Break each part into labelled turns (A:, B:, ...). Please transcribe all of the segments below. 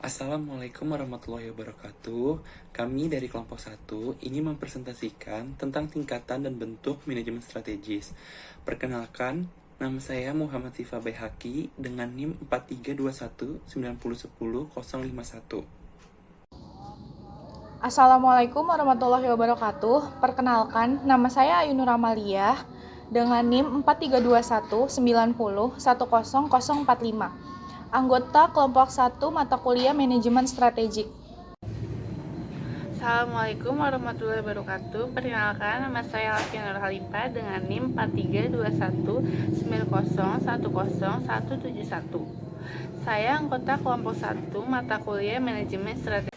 A: Assalamualaikum warahmatullahi wabarakatuh. Kami dari kelompok 1 ingin mempresentasikan tentang tingkatan dan bentuk manajemen strategis. Perkenalkan, nama saya Muhammad Sifa Baihaqi dengan NIM 4321901051.
B: Assalamualaikum warahmatullahi wabarakatuh. Perkenalkan, nama saya Ayunur Amalia dengan NIM 432190101045. Anggota kelompok 1 mata kuliah Manajemen Strategik.
C: Assalamualaikum warahmatullahi wabarakatuh. Perkenalkan, nama saya Alfian Nur Halifa dengan NIM 432190101171. Saya anggota kelompok 1 mata kuliah Manajemen Strategi.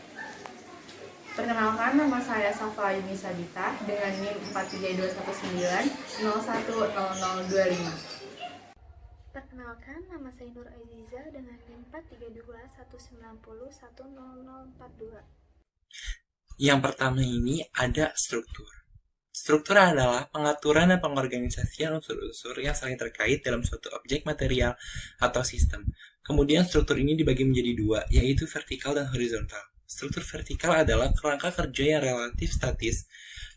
D: Perkenalkan, nama saya Safa Yuni Sabita dengan NIM 4321901025.
E: Perkenalkan, nama saya Nur Aziza dengan NIM 4321901042.
A: Yang pertama ini ada struktur. Struktur adalah pengaturan dan pengorganisasian unsur-unsur yang saling terkait dalam suatu objek material atau sistem. Kemudian struktur ini dibagi menjadi dua, yaitu vertikal dan horizontal. Struktur vertikal adalah kerangka kerja yang relatif statis,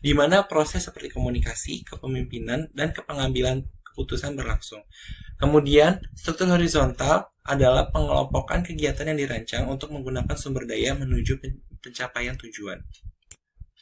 A: di mana proses seperti komunikasi, kepemimpinan, dan pengambilan keputusan berlangsung. Kemudian, struktur horizontal adalah pengelompokan kegiatan yang dirancang untuk menggunakan sumber daya menuju pencapaian tujuan.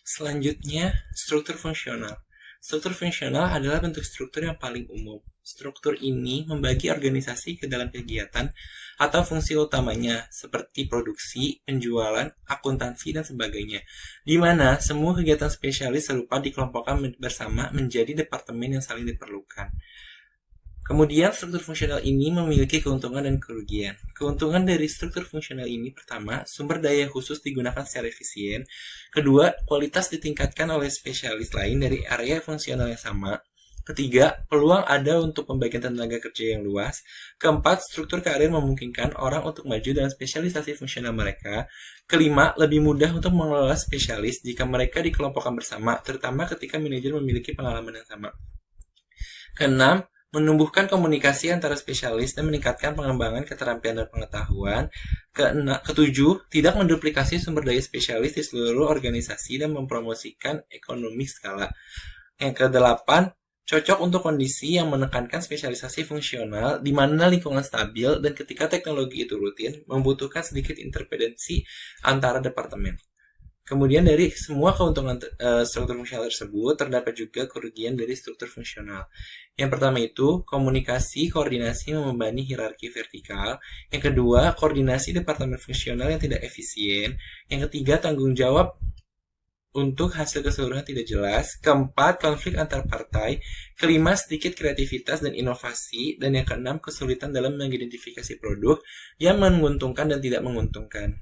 A: Selanjutnya, struktur fungsional. Struktur fungsional adalah bentuk struktur yang paling umum. Struktur ini membagi organisasi ke dalam kegiatan atau fungsi utamanya, seperti produksi, penjualan, akuntansi, dan sebagainya, di mana semua kegiatan spesialis serupa dikelompokkan bersama menjadi departemen yang saling diperlukan. Kemudian, struktur fungsional ini memiliki keuntungan dan kerugian. Keuntungan dari struktur fungsional ini pertama, sumber daya khusus digunakan secara efisien. Kedua, kualitas ditingkatkan oleh spesialis lain dari area fungsional yang sama. Ketiga, peluang ada untuk pembagian tenaga kerja yang luas. Keempat, struktur karir memungkinkan orang untuk maju dalam spesialisasi fungsional mereka. Kelima, lebih mudah untuk mengelola spesialis jika mereka dikelompokkan bersama, terutama ketika manajer memiliki pengalaman yang sama. Keenam, menumbuhkan komunikasi antara spesialis dan meningkatkan pengembangan keterampilan dan pengetahuan. Ketujuh, tidak menduplikasi sumber daya spesialis di seluruh organisasi dan mempromosikan ekonomi skala. Yang kedelapan, cocok untuk kondisi yang menekankan spesialisasi fungsional di mana lingkungan stabil dan ketika teknologi itu rutin, membutuhkan sedikit interdependensi antara departemen. Kemudian dari semua keuntungan struktur fungsional tersebut, terdapat juga kerugian dari struktur fungsional. Yang pertama itu, komunikasi, koordinasi membebani hierarki vertikal. Yang kedua, koordinasi departemen fungsional yang tidak efisien. Yang ketiga, tanggung jawab untuk hasil keseluruhan tidak jelas. Keempat, konflik antar partai. Kelima, sedikit kreativitas dan inovasi. Dan yang keenam, kesulitan dalam mengidentifikasi produk yang menguntungkan dan tidak menguntungkan.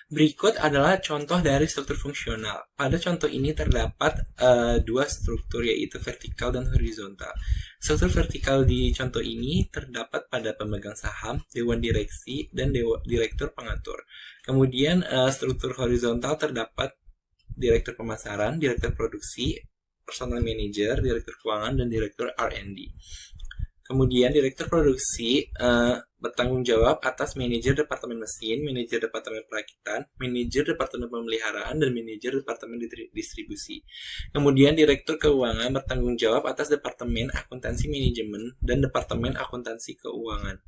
A: Berikut adalah contoh dari struktur fungsional. Pada contoh ini terdapat dua struktur, yaitu vertikal dan horizontal. Struktur vertikal di contoh ini terdapat pada pemegang saham, dewan direksi, dan direktur pengatur. Kemudian struktur horizontal terdapat direktur pemasaran, direktur produksi, personal manager, direktur keuangan, dan direktur R&D. Kemudian direktur produksi bertanggung jawab atas manajer departemen mesin, manajer departemen perakitan, manajer departemen pemeliharaan, dan manajer departemen distribusi. Kemudian direktur keuangan bertanggung jawab atas departemen akuntansi manajemen dan departemen akuntansi keuangan.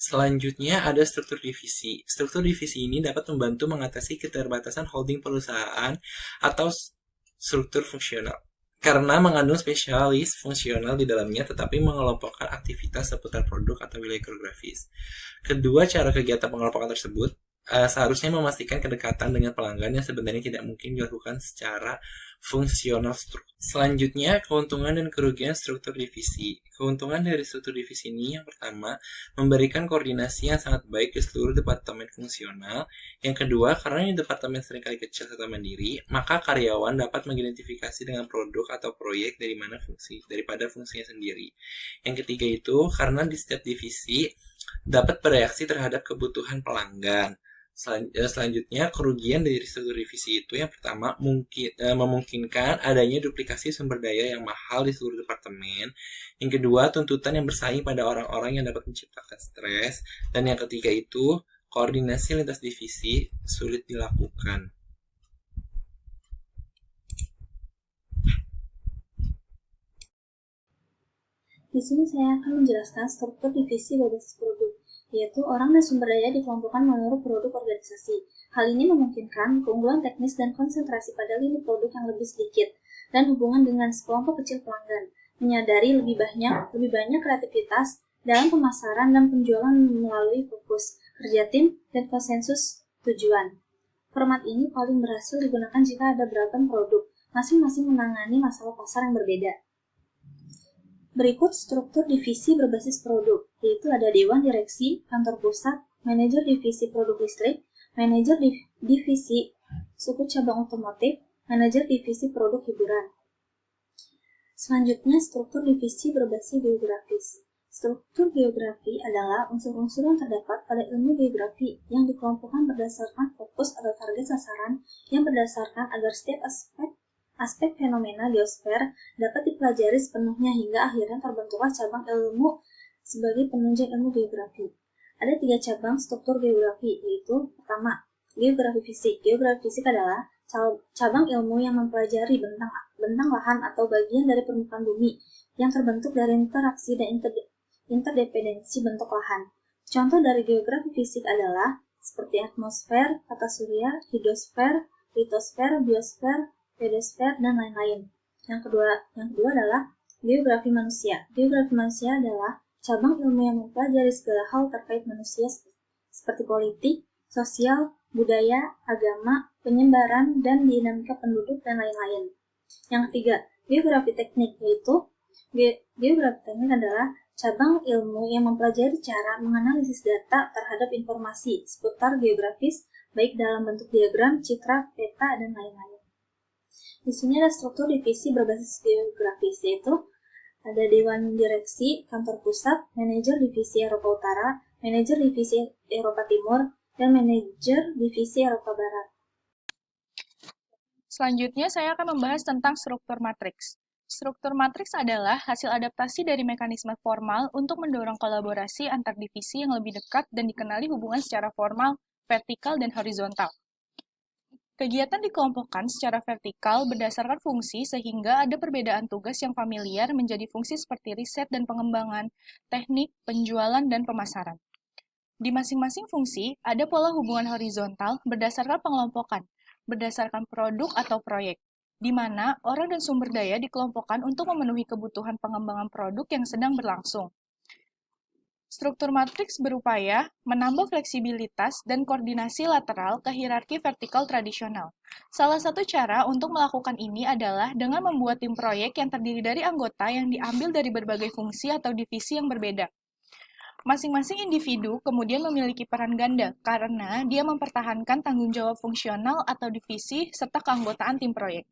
A: Selanjutnya ada struktur divisi. Struktur divisi ini dapat membantu mengatasi keterbatasan holding perusahaan atau struktur fungsional, karena mengandung spesialis fungsional di dalamnya tetapi mengelompokkan aktivitas seputar produk atau wilayah geografis. Kedua cara kegiatan pengelompokan tersebut seharusnya memastikan kedekatan dengan pelanggan yang sebenarnya tidak mungkin dilakukan secara fungsional struktur. Selanjutnya, keuntungan dan kerugian struktur divisi. Keuntungan dari struktur divisi ini yang pertama, memberikan koordinasi yang sangat baik ke seluruh departemen fungsional. Yang kedua, karena departemen seringkali kecil serta mandiri, maka karyawan dapat mengidentifikasi dengan produk atau proyek daripada fungsinya sendiri. Yang ketiga itu, karena di setiap divisi dapat bereaksi terhadap kebutuhan pelanggan. Selanjutnya, kerugian dari struktur divisi itu yang pertama memungkinkan adanya duplikasi sumber daya yang mahal di seluruh departemen. Yang kedua, tuntutan yang bersaing pada orang-orang yang dapat menciptakan stres. Dan yang ketiga itu, koordinasi lintas divisi sulit dilakukan.
F: Di sini saya akan menjelaskan struktur divisi berbasis produk, yaitu orang dan sumber daya dikelompokkan menurut produk organisasi. Hal ini memungkinkan keunggulan teknis dan konsentrasi pada lini produk yang lebih sedikit, dan hubungan dengan sekelompok kecil pelanggan, menyadari lebih banyak kreativitas dalam pemasaran dan penjualan melalui fokus, kerja tim, dan konsensus tujuan. Format ini paling berhasil digunakan jika ada beragam produk, masing-masing menangani masalah pasar yang berbeda. Berikut struktur divisi berbasis produk, yaitu ada Dewan Direksi, Kantor Pusat, Manajer Divisi Produk Listrik, Manajer Divisi Suku Cabang Otomotif, Manajer Divisi Produk Hiburan. Selanjutnya, struktur divisi berbasis geografis. Struktur geografi adalah unsur-unsur yang terdapat pada ilmu geografi yang dikelompokkan berdasarkan fokus atau target sasaran yang berdasarkan agar setiap aspek fenomena geosfer dapat dipelajari sepenuhnya hingga akhirnya terbentuklah cabang ilmu sebagai penunjang ilmu geografi. Ada 3 cabang struktur geografi, yaitu pertama, geografi fisik. Geografi fisik adalah cabang ilmu yang mempelajari bentang lahan atau bagian dari permukaan bumi yang terbentuk dari interaksi dan interdependensi bentuk lahan. Contoh dari geografi fisik adalah seperti atmosfer, tata surya, hidrosfer, litosfer, biosfer, pedosfer, dan lain-lain. Yang kedua adalah geografi manusia. Geografi manusia adalah cabang ilmu yang mempelajari segala hal terkait manusia seperti politik, sosial, budaya, agama, penyebaran, dan dinamika penduduk, dan lain-lain. Yang ketiga, geografi teknik, yaitu geografi teknik adalah cabang ilmu yang mempelajari cara menganalisis data terhadap informasi seputar geografis, baik dalam bentuk diagram, citra, peta, dan lain-lain. Di sini ada struktur divisi berbasis geografis, yaitu ada Dewan Direksi, Kantor Pusat, Manajer Divisi Eropa Utara, Manajer Divisi Eropa Timur, dan Manajer Divisi Eropa Barat.
B: Selanjutnya, saya akan membahas tentang struktur matriks. Struktur matriks adalah hasil adaptasi dari mekanisme formal untuk mendorong kolaborasi antar divisi yang lebih dekat dan dikenali hubungan secara formal, vertikal, dan horizontal. Kegiatan dikelompokkan secara vertikal berdasarkan fungsi sehingga ada perbedaan tugas yang familiar menjadi fungsi seperti riset dan pengembangan, teknik, penjualan, dan pemasaran. Di masing-masing fungsi, ada pola hubungan horizontal berdasarkan pengelompokan, berdasarkan produk atau proyek, di mana orang dan sumber daya dikelompokkan untuk memenuhi kebutuhan pengembangan produk yang sedang berlangsung. Struktur matriks berupaya menambah fleksibilitas dan koordinasi lateral ke hierarki vertikal tradisional. Salah satu cara untuk melakukan ini adalah dengan membuat tim proyek yang terdiri dari anggota yang diambil dari berbagai fungsi atau divisi yang berbeda. Masing-masing individu kemudian memiliki peran ganda karena dia mempertahankan tanggung jawab fungsional atau divisi serta keanggotaan tim proyek.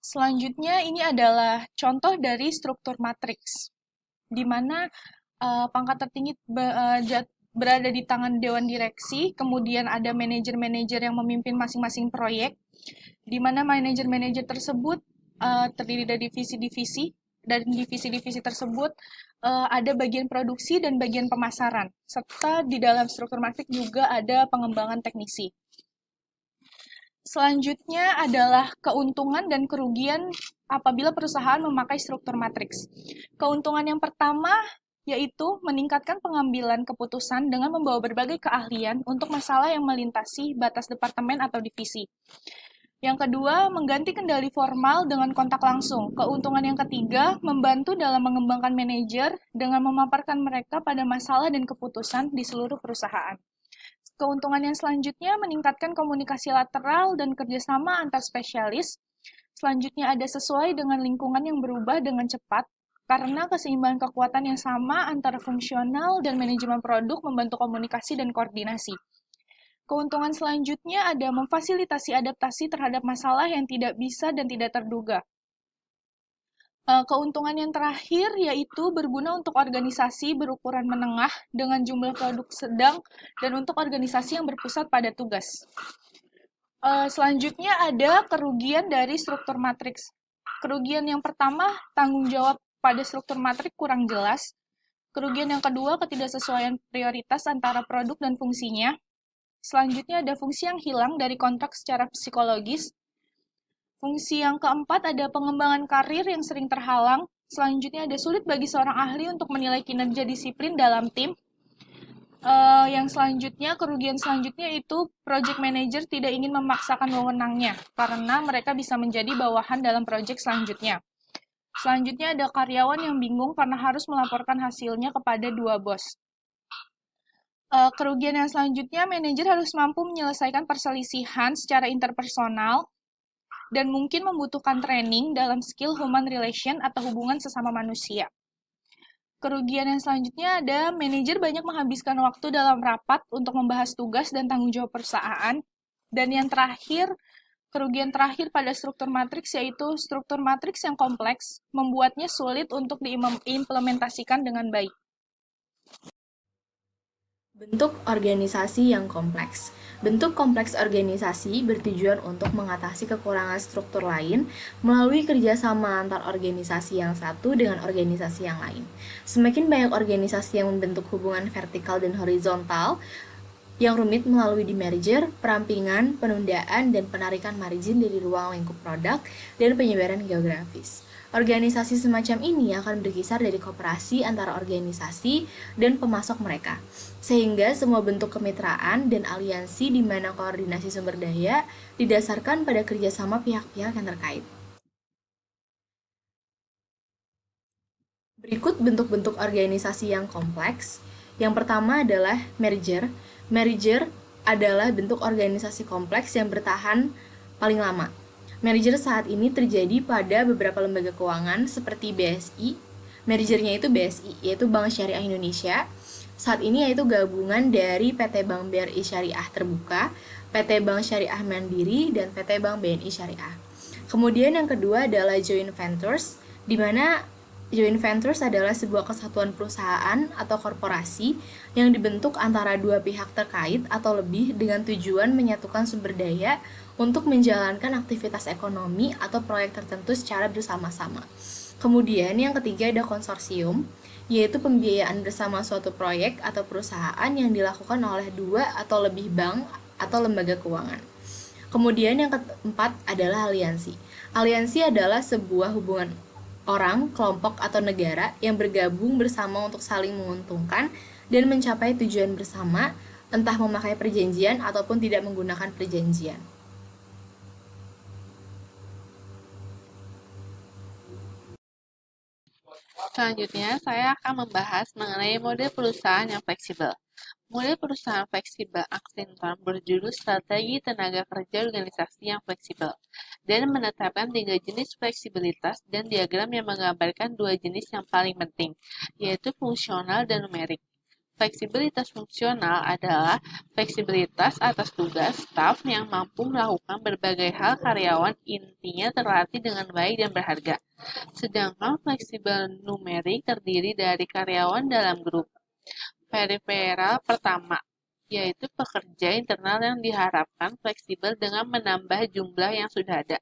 B: Selanjutnya, ini adalah contoh dari struktur matriks, di mana pangkat tertinggi berada di tangan Dewan Direksi, kemudian ada manajer-manajer yang memimpin masing-masing proyek, di mana manajer-manajer tersebut terdiri dari divisi-divisi, dan divisi-divisi tersebut ada bagian produksi dan bagian pemasaran, serta di dalam struktur matriks juga ada pengembangan teknisi. Selanjutnya adalah keuntungan dan kerugian apabila perusahaan memakai struktur matriks. Keuntungan yang pertama yaitu meningkatkan pengambilan keputusan dengan membawa berbagai keahlian untuk masalah yang melintasi batas departemen atau divisi. Yang kedua, mengganti kendali formal dengan kontak langsung. Keuntungan yang ketiga, membantu dalam mengembangkan manajer dengan memaparkan mereka pada masalah dan keputusan di seluruh perusahaan. Keuntungan yang selanjutnya meningkatkan komunikasi lateral dan kerjasama antar spesialis. Selanjutnya ada sesuai dengan lingkungan yang berubah dengan cepat, karena keseimbangan kekuatan yang sama antara fungsional dan manajemen produk membantu komunikasi dan koordinasi. Keuntungan selanjutnya ada memfasilitasi adaptasi terhadap masalah yang tidak bisa dan tidak terduga. Keuntungan yang terakhir yaitu berguna untuk organisasi berukuran menengah dengan jumlah produk sedang dan untuk organisasi yang berpusat pada tugas. Selanjutnya ada kerugian dari struktur matriks. Kerugian yang pertama, tanggung jawab pada struktur matriks kurang jelas. Kerugian yang kedua, ketidaksesuaian prioritas antara produk dan fungsinya. Selanjutnya ada fungsi yang hilang dari kontrak secara psikologis. Fungsi yang keempat ada pengembangan karir yang sering terhalang. Selanjutnya ada sulit bagi seorang ahli untuk menilai kinerja disiplin dalam tim. Yang selanjutnya, kerugian selanjutnya itu project manager tidak ingin memaksakan wewenangnya karena mereka bisa menjadi bawahan dalam project selanjutnya. Selanjutnya ada karyawan yang bingung karena harus melaporkan hasilnya kepada dua bos. Kerugian yang selanjutnya, manajer harus mampu menyelesaikan perselisihan secara interpersonal dan mungkin membutuhkan training dalam skill human relation atau hubungan sesama manusia. Kerugian yang selanjutnya ada manajer banyak menghabiskan waktu dalam rapat untuk membahas tugas dan tanggung jawab perusahaan. Dan yang terakhir, kerugian terakhir pada struktur matriks yaitu struktur matriks yang kompleks membuatnya sulit untuk diimplementasikan dengan baik.
D: Bentuk organisasi yang kompleks. Bentuk kompleks organisasi bertujuan untuk mengatasi kekurangan struktur lain melalui kerjasama antar organisasi yang satu dengan organisasi yang lain. Semakin banyak organisasi yang membentuk hubungan vertikal dan horizontal yang rumit melalui demerger, perampingan, penundaan, dan penarikan margin dari ruang lingkup produk dan penyebaran geografis. Organisasi semacam ini akan berkisar dari kooperasi antara organisasi dan pemasok mereka, sehingga semua bentuk kemitraan dan aliansi di mana koordinasi sumber daya didasarkan pada kerjasama pihak-pihak yang terkait. Berikut bentuk-bentuk organisasi yang kompleks. Yang pertama adalah merger. Merger adalah bentuk organisasi kompleks yang bertahan paling lama. Merger saat ini terjadi pada beberapa lembaga keuangan seperti BSI. Mergernya itu BSI, yaitu Bank Syariah Indonesia. Saat ini yaitu gabungan dari PT Bank BRI Syariah Terbuka, PT Bank Syariah Mandiri, dan PT Bank BNI Syariah. Kemudian yang kedua adalah joint ventures, di mana joint ventures adalah sebuah kesatuan perusahaan atau korporasi yang dibentuk antara dua pihak terkait atau lebih dengan tujuan menyatukan sumber daya untuk menjalankan aktivitas ekonomi atau proyek tertentu secara bersama-sama. Kemudian yang ketiga ada konsorsium, yaitu pembiayaan bersama suatu proyek atau perusahaan yang dilakukan oleh dua atau lebih bank atau lembaga keuangan. Kemudian yang keempat adalah aliansi. Aliansi adalah sebuah hubungan orang, kelompok, atau negara yang bergabung bersama untuk saling menguntungkan dan mencapai tujuan bersama, entah memakai perjanjian ataupun tidak menggunakan perjanjian.
C: Selanjutnya, saya akan membahas mengenai model perusahaan yang fleksibel. Model perusahaan fleksibel Accenture berjudul Strategi Tenaga Kerja Organisasi yang Fleksibel dan menetapkan 3 jenis fleksibilitas dan diagram yang menggambarkan 2 jenis yang paling penting, yaitu fungsional dan numerik. Fleksibilitas fungsional adalah fleksibilitas atas tugas staf yang mampu melakukan berbagai hal karyawan intinya terlatih dengan baik dan berharga. Sedangkan fleksibel numerik terdiri dari karyawan dalam grup. Periferal pertama, yaitu pekerja internal yang diharapkan fleksibel dengan menambah jumlah yang sudah ada.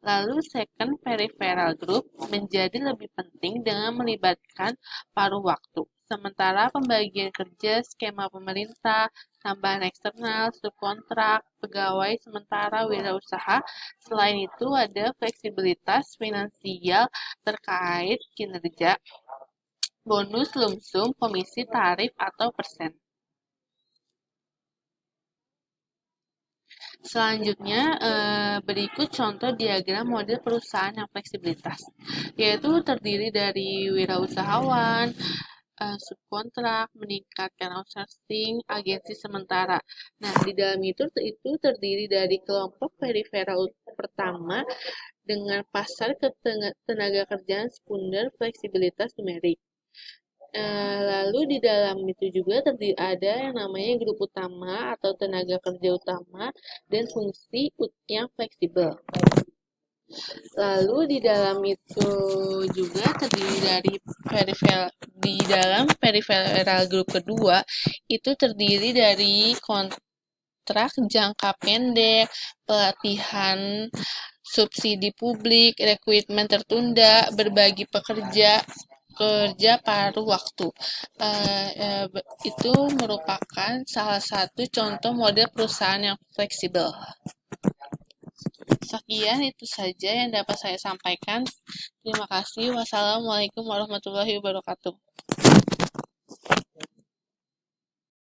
C: Lalu second peripheral group menjadi lebih penting dengan melibatkan paruh waktu. Sementara pembagian kerja skema pemerintah, tambahan eksternal, subkontrak, pegawai sementara wirausaha. Selain itu ada fleksibilitas finansial terkait kinerja, bonus, lumsum, komisi, tarif, atau persen. Selanjutnya, berikut contoh diagram model perusahaan yang fleksibilitas, yaitu terdiri dari wirausahawan, subkontrak, meningkatkan outsourcing, agensi sementara. Nah, di dalam itu terdiri dari kelompok periferal pertama dengan pasar tenaga kerjaan sekunder fleksibilitas numerik. Lalu di dalam itu juga ada yang namanya grup utama atau tenaga kerja utama dan fungsi yang fleksibel. Lalu di dalam itu juga terdiri dari di dalam peripheral group kedua itu terdiri dari kontrak jangka pendek, pelatihan, subsidi publik, rekrutmen tertunda, berbagi kerja paruh waktu. Itu merupakan salah satu contoh model perusahaan yang fleksibel. Sekian itu saja yang dapat saya sampaikan. Terima kasih. Wassalamualaikum warahmatullahi wabarakatuh.